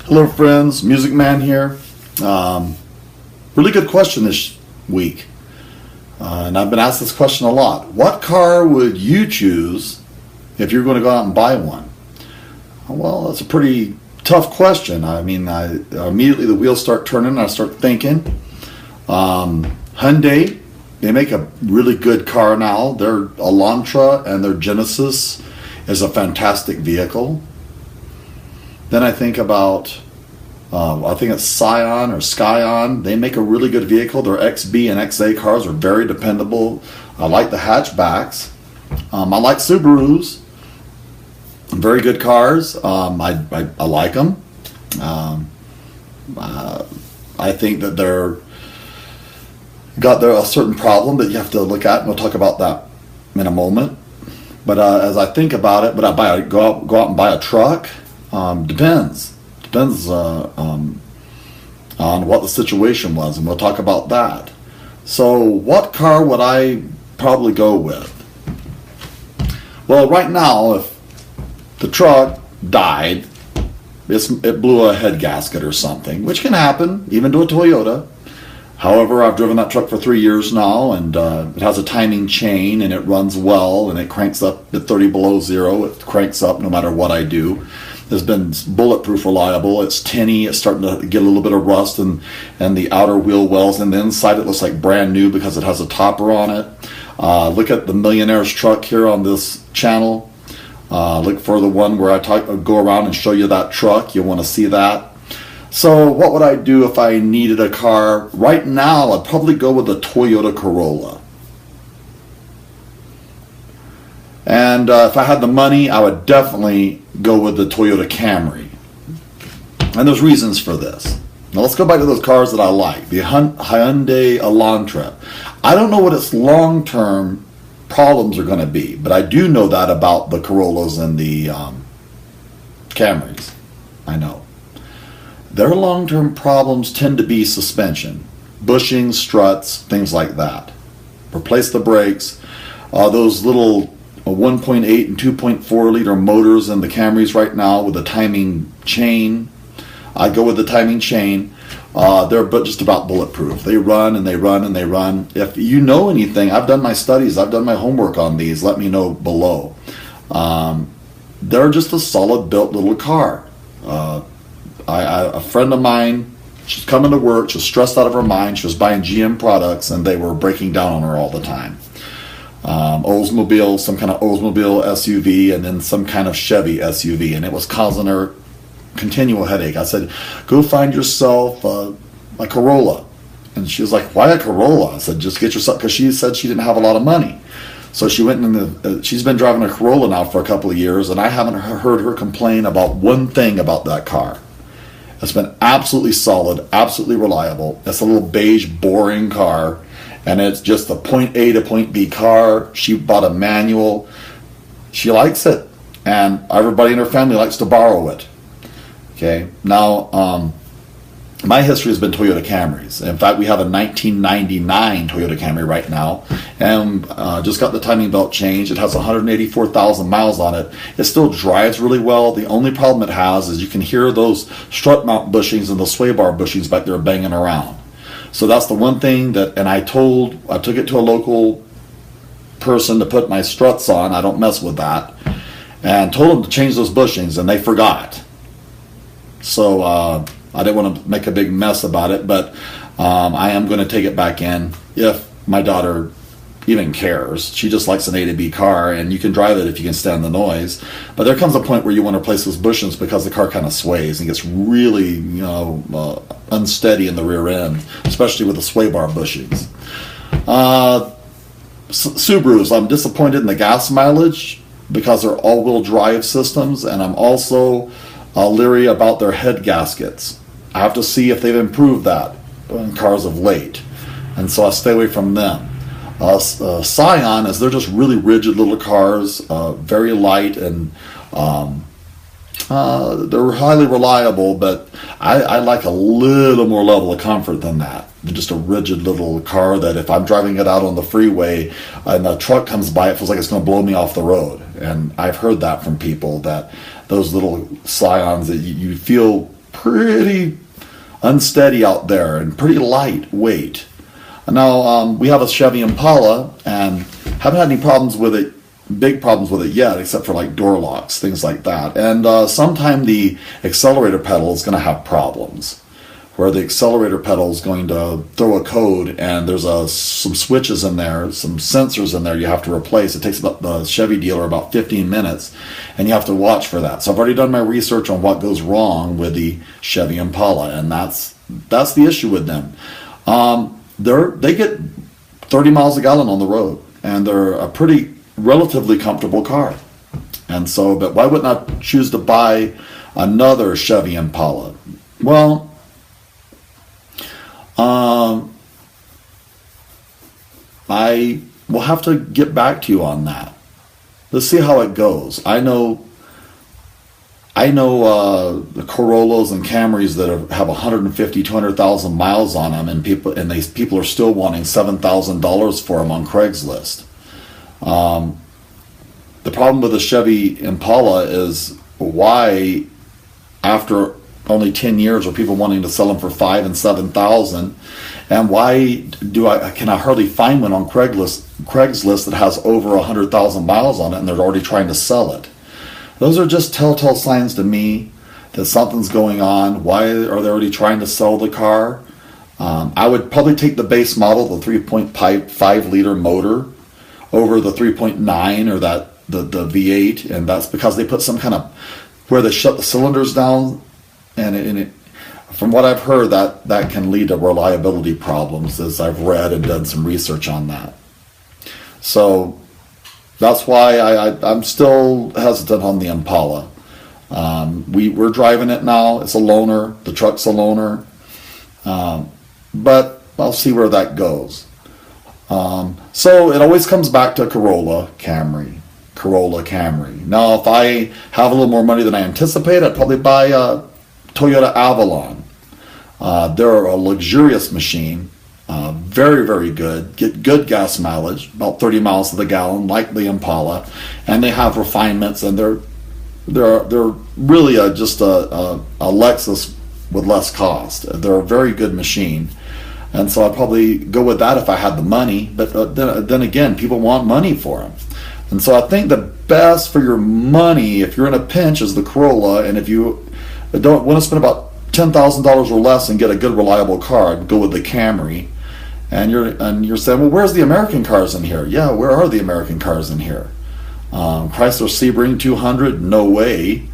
Hello, friends. Music Man here. Really good question this week. And I've been asked this question a lot. What car would you choose if you're going to go out and buy one? Well, that's a pretty tough question. I mean, immediately the wheels start turning and I start thinking. Hyundai, they make a really good car now. Their Elantra and their Genesis is a fantastic vehicle. Then I think about, I think it's Scion or Scion. They make a really good vehicle. Their XB and XA cars are very dependable. I like the hatchbacks. I like Subarus. Very good cars. I like them. I think that they're got a certain problem that you have to look at, and we'll talk about that in a moment. But as I think about it, go out and buy a truck. Depends on what the situation was, and we'll talk about that. So what car would I probably go with? Well, right now, if the truck died, it blew a head gasket or something, which can happen even to a Toyota. However, I've driven that truck for 3 years now, and it has a timing chain, and it runs well, and it cranks up at 30 below zero. It cranks up no matter what I do. It's been bulletproof reliable. It's tinny. It's starting to get a little bit of rust and the outer wheel wells, and the inside it looks like brand new because it has a topper on it. Look at the Millionaire's truck here on this channel. Look for the one where I go around and show you that truck. You'll want to see that. So what would I do if I needed a car? Right now, I'd probably go with a Toyota Corolla. And if I had the money, I would definitely go with the Toyota Camry. And there's reasons for this. Now let's go back to those cars that I like. The Hyundai Elantra. I don't know what its long-term problems are going to be, but I do know that about the Corollas and the Camrys. I know. Their long-term problems tend to be suspension, bushings, struts, things like that. Replace the brakes. Those little 1.8 and 2.4 liter motors in the Camrys right now with a timing chain. I go with the timing chain. They're just about bulletproof. They run and they run and they run. If you know anything, I've done my studies, I've done my homework on these. Let me know below. They're just a solid built little car. A friend of mine, she's coming to work, she's stressed out of her mind, she was buying GM products and they were breaking down on her all the time. Oldsmobile, some kind of Oldsmobile SUV, and then some kind of Chevy SUV, and it was causing her continual headache. I said, go find yourself a Corolla. And she was like, why a Corolla? I said, just get yourself, because she said she didn't have a lot of money. So she went in she's been driving a Corolla now for a couple of years, and I haven't heard her complain about one thing about that car. It's been absolutely solid, absolutely reliable. It's a little beige, boring car, and it's just a point A to point B car. She bought a manual. She likes it, and everybody in her family likes to borrow it. Okay, now my history has been Toyota Camrys. In fact, we have a 1999 Toyota Camry right now, and just got the timing belt changed. It has 184,000 miles on it. It still drives really well. The only problem it has is you can hear those strut mount bushings and the sway bar bushings back there banging around. So that's the one thing that, and I took it to a local person to put my struts on. I don't mess with that. And told them to change those bushings, and they forgot. So I didn't want to make a big mess about it, but I am going to take it back in if my daughter even cares. She just likes an A to B car, and you can drive it if you can stand the noise. But there comes a point where you want to replace those bushings because the car kind of sways and gets really, unsteady in the rear end, especially with the sway bar bushings. Subarus, I'm disappointed in the gas mileage because they're all-wheel drive systems, and I'm also leery about their head gaskets. I have to see if they've improved that in cars of late, and so I stay away from them. Scion is they're just really rigid little cars, very light, and they're highly reliable, but I like a little more level of comfort than that. They're just a rigid little car that if I'm driving it out on the freeway and a truck comes by, it feels like it's going to blow me off the road. And I've heard that from people, that those little Scions, that you feel pretty unsteady out there and pretty lightweight. Now, we have a Chevy Impala and haven't had any problems with it, big problems with it yet, except for like door locks, things like that. And sometime the accelerator pedal is going to have problems, where the accelerator pedal is going to throw a code and there's some switches in there, some sensors in there you have to replace. It takes about the Chevy dealer about 15 minutes, and you have to watch for that. So I've already done my research on what goes wrong with the Chevy Impala, and that's the issue with them. They get 30 miles a gallon on the road, and they're a pretty relatively comfortable car. And so, but why wouldn't I choose to buy another Chevy Impala? Well, I will have to get back to you on that. Let's see how it goes. I know the Corollas and Camrys that have 150, 200,000 miles on them, and these people are still wanting $7,000 for them on Craigslist. The problem with the Chevy Impala is why, after only 10 years, are people wanting to sell them for $5,000 and $7,000, and why can I hardly find one on Craigslist that has over 100,000 miles on it, and they're already trying to sell it? Those are just telltale signs to me that something's going on. Why are they already trying to sell the car? I would probably take the base model, the 3.5 liter motor, over the 3.9 or the V8, and that's because they put some kind of where they shut the cylinders down, and from what I've heard, that can lead to reliability problems, as I've read and done some research on that. So that's why I'm still hesitant on the Impala. We're driving it now. It's a loaner. The truck's a loaner. But I'll see where that goes. So it always comes back to Corolla Camry. Now, if I have a little more money than I anticipate, I'd probably buy a Toyota Avalon. They're a luxurious machine. Very, very good. Get good gas mileage, about 30 miles to the gallon, like the Impala, and they have refinements, and they're really just a Lexus with less cost. They're a very good machine, and so I'd probably go with that if I had the money. But then again, people want money for them, and so I think the best for your money, if you're in a pinch, is the Corolla, and if you don't want to spend about $10,000 or less and get a good reliable car, I'd go with the Camry. And you're saying, well, where's the American cars in here? Yeah, where are the American cars in here? Chrysler Sebring 200, no way.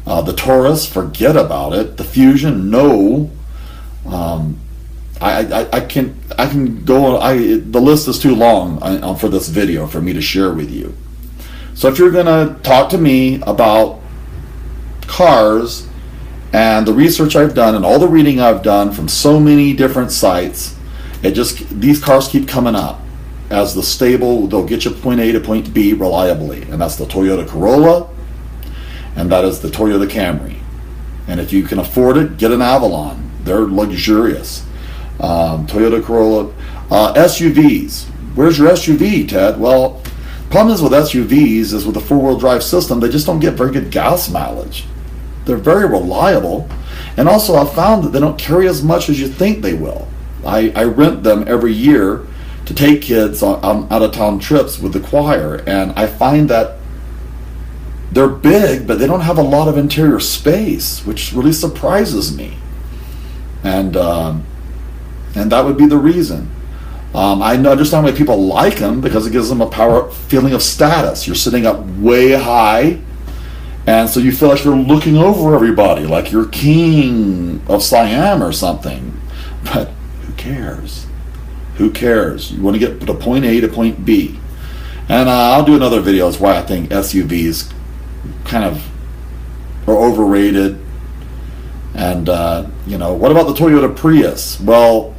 The Taurus, forget about it. The Fusion, no. I can go. The list is too long for this video for me to share with you. So if you're gonna talk to me about cars and the research I've done and all the reading I've done from so many different sites, these cars keep coming up as the stable. They'll get you point A to point B reliably, and that's the Toyota Corolla, and that is the Toyota Camry. And if you can afford it, get an Avalon. They're luxurious. Toyota Corolla. SUVs. Where's your SUV, Ted? Well, problem is with SUVs is with the four-wheel drive system, they just don't get very good gas mileage. They're very reliable, and also I've found that they don't carry as much as you think they will. I rent them every year to take kids on out-of-town trips with the choir, and I find that they're big, but they don't have a lot of interior space, which really surprises me. And that would be the reason. I understand why people like them, because it gives them a feeling of status. You're sitting up way high, and so you feel like you're looking over everybody, like you're king of Siam or something. But who cares? Who cares? You want to get to point A to point B. And I'll do another video as why I think SUVs kind of are overrated. And what about the Toyota Prius? Well,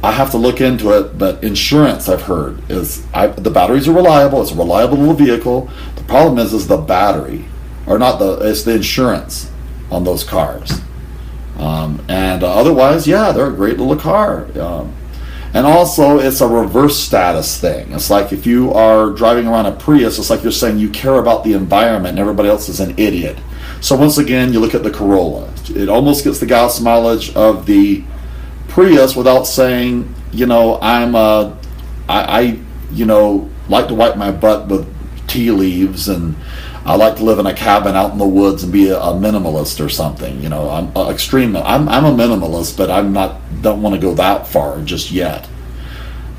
I have to look into it, but insurance, I've heard, the batteries are reliable. It's a reliable little vehicle. The problem is the battery, it's the insurance on those cars. Otherwise, yeah, they're a great little car. And also, it's a reverse status thing. It's like if you are driving around a Prius, it's like you're saying you care about the environment and everybody else is an idiot. So once again, you look at the Corolla. It almost gets the gas mileage of the Prius without saying, you know, I you know, like to wipe my butt with tea leaves, and I like to live in a cabin out in the woods and be a minimalist or something. You know, I'm a minimalist, but don't want to go that far just yet.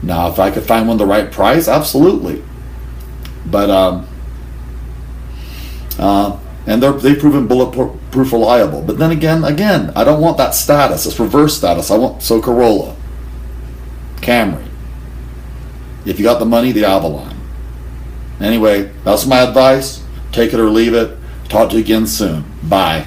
Now, if I could find one the right price, absolutely. But and they've proven bulletproof reliable. But then again, I don't want that status. It's reverse status. So Corolla, Camry. If you got the money, the Avalon. Anyway, that's my advice. Take it or leave it. Talk to you again soon. Bye.